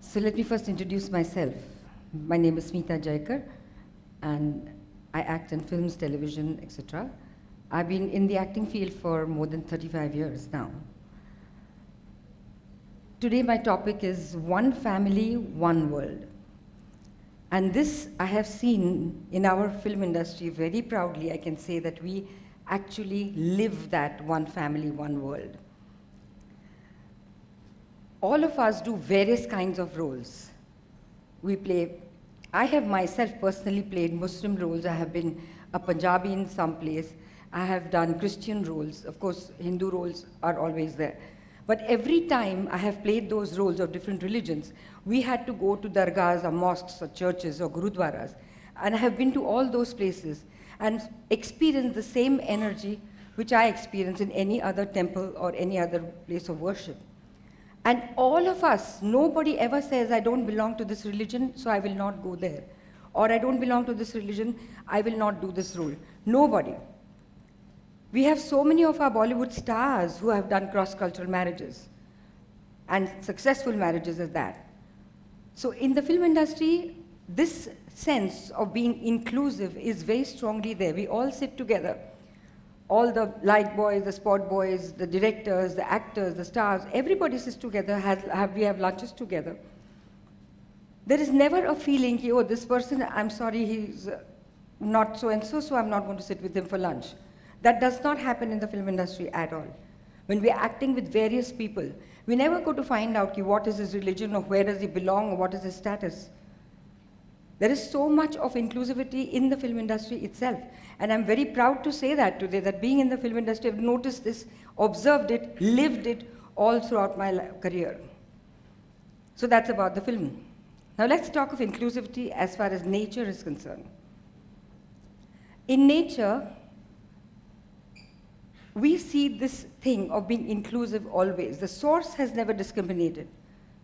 So let me first introduce myself. My name is Smita Jayakar, and I act in films, television, etc. I've been in the acting field for more than 35 years now. Today my topic is One Family, One World. And this I have seen in our film industry very proudly. I can say that we actually live that one family, one world. All of us do various kinds of roles. I have myself personally played Muslim roles. I have been a Punjabi in some place. I have done Christian roles. Of course, Hindu roles are always there. But every time I have played those roles of different religions, we had to go to dargahs or mosques or churches or gurudwaras. And I have been to all those places and experienced the same energy which I experience in any other temple or any other place of worship. And all of us, nobody ever says, I don't belong to this religion, so I will not go there. Or I don't belong to this religion, I will not do this role. Nobody. We have so many of our Bollywood stars who have done cross-cultural marriages, and successful marriages at that. So in the film industry, this sense of being inclusive is very strongly there. We all sit together. All the light boys, the spot boys, the directors, the actors, the stars, everybody sits together, we have lunches together. There is never a feeling, oh, this person, I'm sorry, he's not so-and-so, so I'm not going to sit with him for lunch. That does not happen in the film industry at all. When we're acting with various people, we never go to find out what is his religion or where does he belong or what is his status. There is so much of inclusivity in the film industry itself. And I'm very proud to say that today, that being in the film industry, I've noticed this, observed it, lived it all throughout my career. So that's about the film. Now let's talk of inclusivity as far as nature is concerned. In nature, we see this thing of being inclusive always. The source has never discriminated.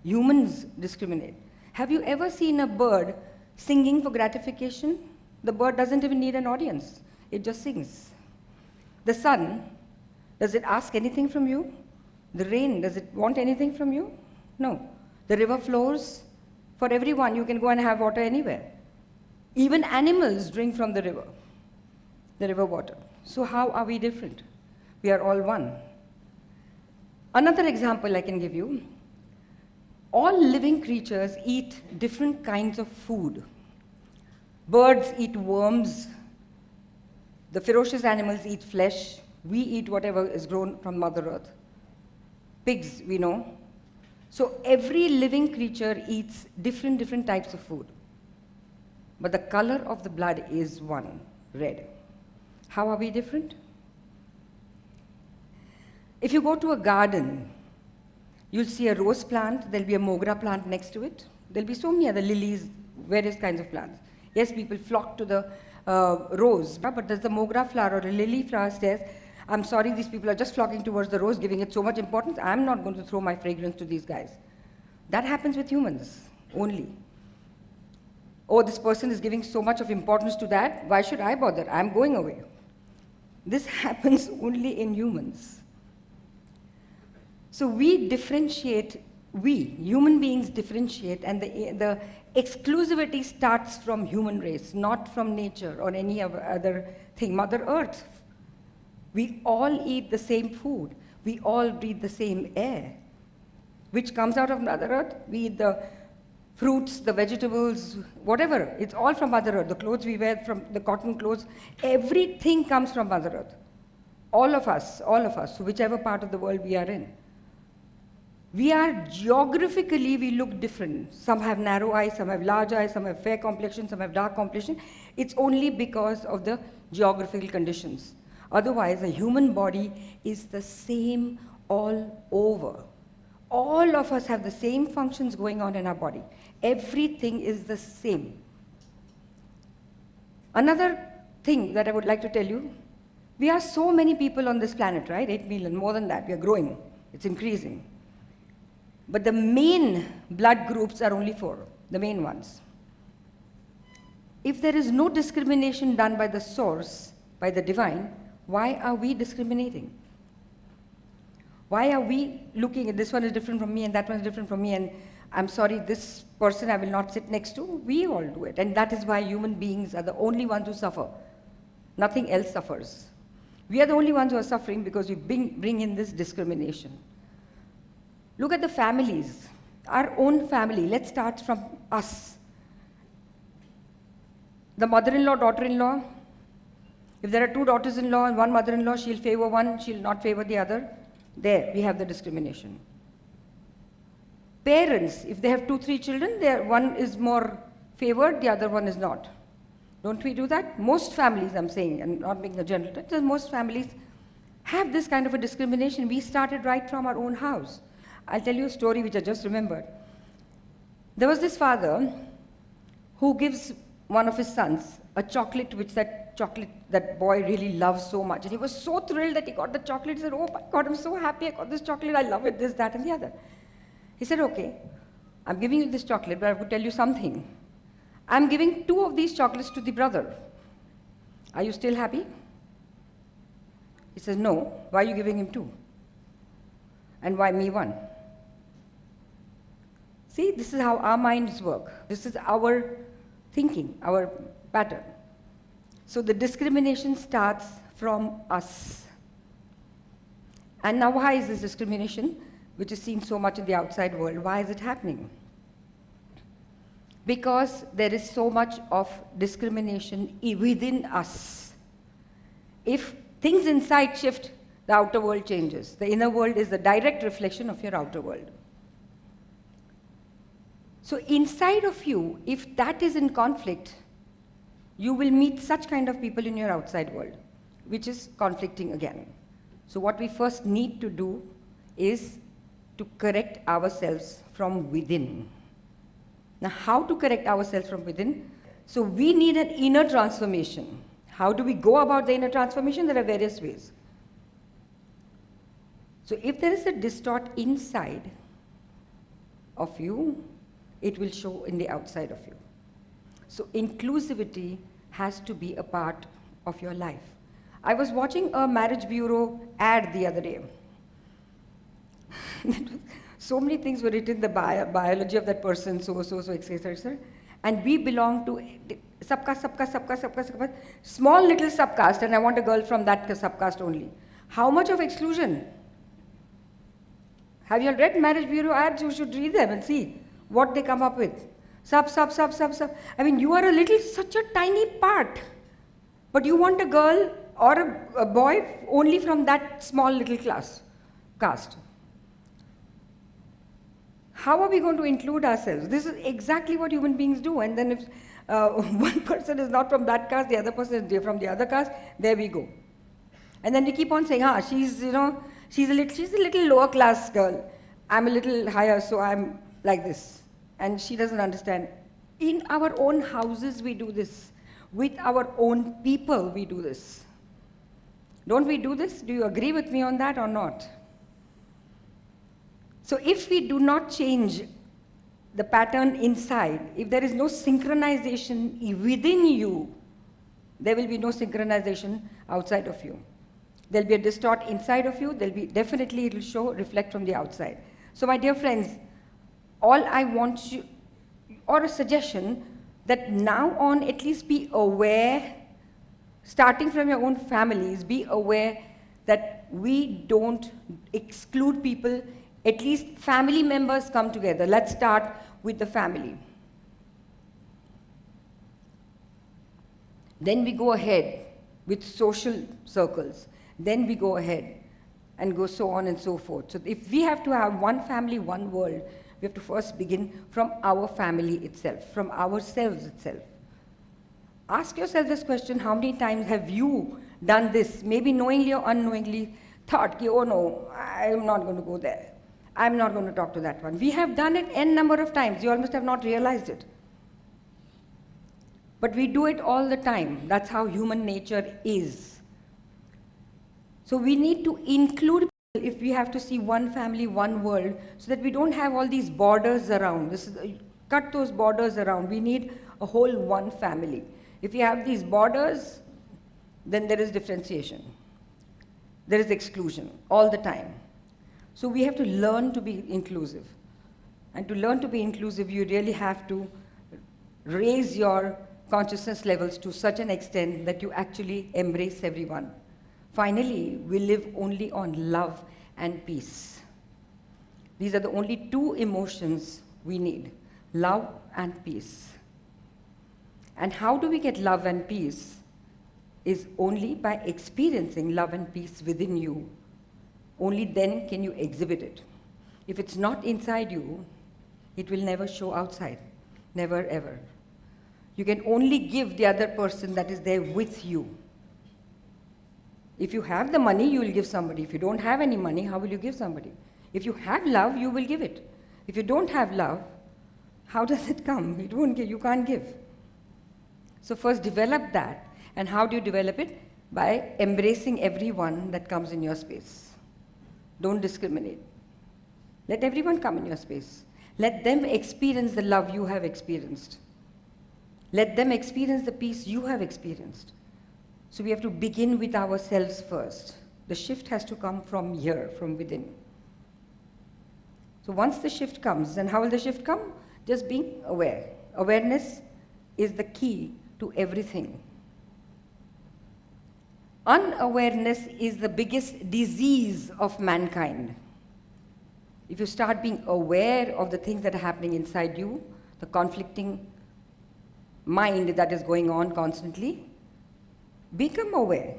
Humans discriminate. Have you ever seen a bird singing for gratification? The bird doesn't even need an audience. It just sings. The sun, does it ask anything from you? The rain, does it want anything from you? No. The river flows for everyone. You can go and have water anywhere. Even animals drink from the river water. So how are we different? We are all one. Another example I can give you. All living creatures eat different kinds of food. Birds eat worms. The ferocious animals eat flesh. We eat whatever is grown from Mother Earth. Pigs, we know. So every living creature eats different types of food. But the color of the blood is one, red. How are we different? If you go to a garden, you'll see a rose plant, there'll be a mogra plant next to it. There'll be so many other lilies, various kinds of plants. Yes, people flock to the rose, but does the mogra flower or a lily flower says, I'm sorry, these people are just flocking towards the rose, giving it so much importance, I'm not going to throw my fragrance to these guys. That happens with humans only. Oh, this person is giving so much of importance to that, why should I bother? I'm going away. This happens only in humans. So we differentiate, human beings differentiate, and the exclusivity starts from human race, not from nature or any other thing. Mother Earth. We all eat the same food. We all breathe the same air. Which comes out of Mother Earth? We eat the fruits, the vegetables, whatever. It's all from Mother Earth. The clothes we wear, from the cotton clothes, everything comes from Mother Earth. All of us, so whichever part of the world we are in. We are geographically, we look different. Some have narrow eyes, some have large eyes, some have fair complexion, some have dark complexion. It's only because of the geographical conditions. Otherwise, the human body is the same all over. All of us have the same functions going on in our body. Everything is the same. Another thing that I would like to tell you, we are so many people on this planet, right? 8 million, more than that. We are growing. It's increasing. But the main blood groups are only 4, the main ones. If there is no discrimination done by the source, by the divine, why are we discriminating? Why are we looking at this one is different from me and that one is different from me, and I'm sorry, this person I will not sit next to. We all do it. And that is why human beings are the only ones who suffer. Nothing else suffers. We are the only ones who are suffering because we bring in this discrimination. Look at the families. Our own family. Let's start from us. The mother-in-law, daughter-in-law. If there are two daughters-in-law and one mother-in-law, she'll favor one, she'll not favor the other. There, we have the discrimination. Parents, if they have 2-3 children, one is more favored, the other one is not. Don't we do that? Most families, I'm saying, and not making a general term, most families have this kind of a discrimination. We started right from our own house. I'll tell you a story which I just remembered. There was this father who gives one of his sons a chocolate, which that boy really loves so much. And he was so thrilled that he got the chocolate. He said, oh my God, I'm so happy I got this chocolate. I love it, this, that, and the other. He said, okay, I'm giving you this chocolate, but I have to tell you something. I'm giving 2 of these chocolates to the brother. Are you still happy? He says, no. Why are you giving him 2? And why me 1? See, this is how our minds work. This is our thinking, our pattern. So the discrimination starts from us. And now why is this discrimination, which is seen so much in the outside world, why is it happening? Because there is so much of discrimination within us. If things inside shift, the outer world changes. The inner world is the direct reflection of your outer world. So inside of you, if that is in conflict, you will meet such kind of people in your outside world, which is conflicting again. So what we first need to do is to correct ourselves from within. Now, how to correct ourselves from within? So we need an inner transformation. How do we go about the inner transformation? There are various ways. So if there is a distort inside of you, it will show in the outside of you. So inclusivity has to be a part of your life. I was watching a marriage bureau ad the other day. So many things were written, the biology of that person, so, etc. And we belong to sabka, small little subcaste, and I want a girl from that subcaste only. How much of exclusion? Have you all read marriage bureau ads? You should read them and see what they come up with. Sub. I mean, you are such a tiny part, but you want a girl or a boy only from that small little caste. How are we going to include ourselves? This is exactly what human beings do. And then if one person is not from that caste, the other person is from the other caste, there we go. And then we keep on saying, she's a little lower class girl. I'm a little higher, so I'm like this. And she doesn't understand. In our own houses, we do this. With our own people, we do this. Don't we do this? Do you agree with me on that or not? So if we do not change the pattern inside, if there is no synchronization within you, there will be no synchronization outside of you. There'll be a distort inside of you, definitely it will reflect from the outside. So my dear friends, all I want you, or a suggestion, that now on at least be aware, starting from your own families, be aware that we don't exclude people. At least family members come together. Let's start with the family. Then we go ahead with social circles. Then we go ahead and go so on and so forth. So if we have to have one family, one world, we have to first begin from our family itself, from ourselves itself. Ask yourself this question, how many times have you done this, maybe knowingly or unknowingly, thought, oh no, I'm not going to go there. I'm not going to talk to that one. We have done it n number of times. You all must have not realized it. But we do it all the time. That's how human nature is. So we need to include people if we have to see one family, one world, so that we don't have all these borders around. Cut those borders around. We need a whole one family. If you have these borders, then there is differentiation. There is exclusion all the time. So we have to learn to be inclusive. And to learn to be inclusive, you really have to raise your consciousness levels to such an extent that you actually embrace everyone. Finally, we live only on love and peace. These are the only two emotions we need, love and peace. And how do we get love and peace? Is only by experiencing love and peace within you. Only then can you exhibit it. If it's not inside you, it will never show outside, never ever. You can only give the other person that is there with you. If you have the money, you will give somebody. If you don't have any money, how will you give somebody? If you have love, you will give it. If you don't have love, how does it come? It won't give, you can't give. So first develop that. And how do you develop it? By embracing everyone that comes in your space. Don't discriminate. Let everyone come in your space. Let them experience the love you have experienced. Let them experience the peace you have experienced. So we have to begin with ourselves first. The shift has to come from here, from within. So once the shift comes, and how will the shift come? Just being aware. Awareness is the key to everything. Unawareness is the biggest disease of mankind. If you start being aware of the things that are happening inside you, the conflicting mind that is going on constantly, become aware.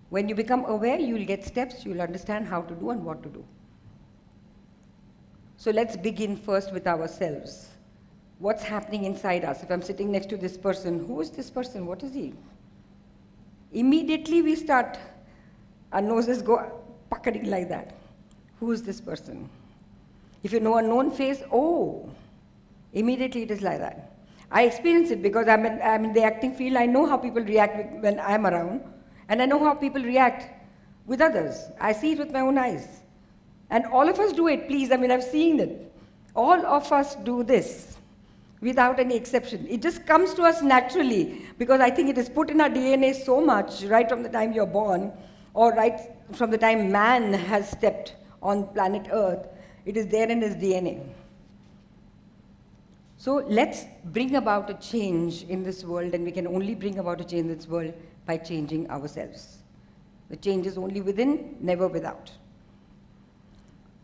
When you become aware, you will get steps, you will understand how to do and what to do. So let's begin first with ourselves. What's happening inside us? If I'm sitting next to this person, who is this person? What is he? Immediately we start, our noses go puckering like that. Who is this person? If you know a known face, oh, immediately it is like that. I experience it because I'm in the acting field. I know how people react when I'm around, and I know how people react with others. I see it with my own eyes. And all of us do it, please. I've seen it. All of us do this without any exception. It just comes to us naturally because I think it is put in our DNA so much right from the time you're born or right from the time man has stepped on planet Earth. It is there in his DNA. So let's bring about a change in this world, and we can only bring about a change in this world by changing ourselves. The change is only within, never without.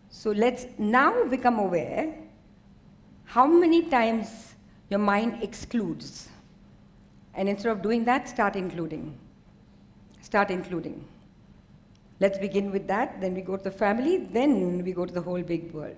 So let's now become aware how many times your mind excludes. And instead of doing that, start including. Start including. Let's begin with that, then we go to the family, then we go to the whole big world.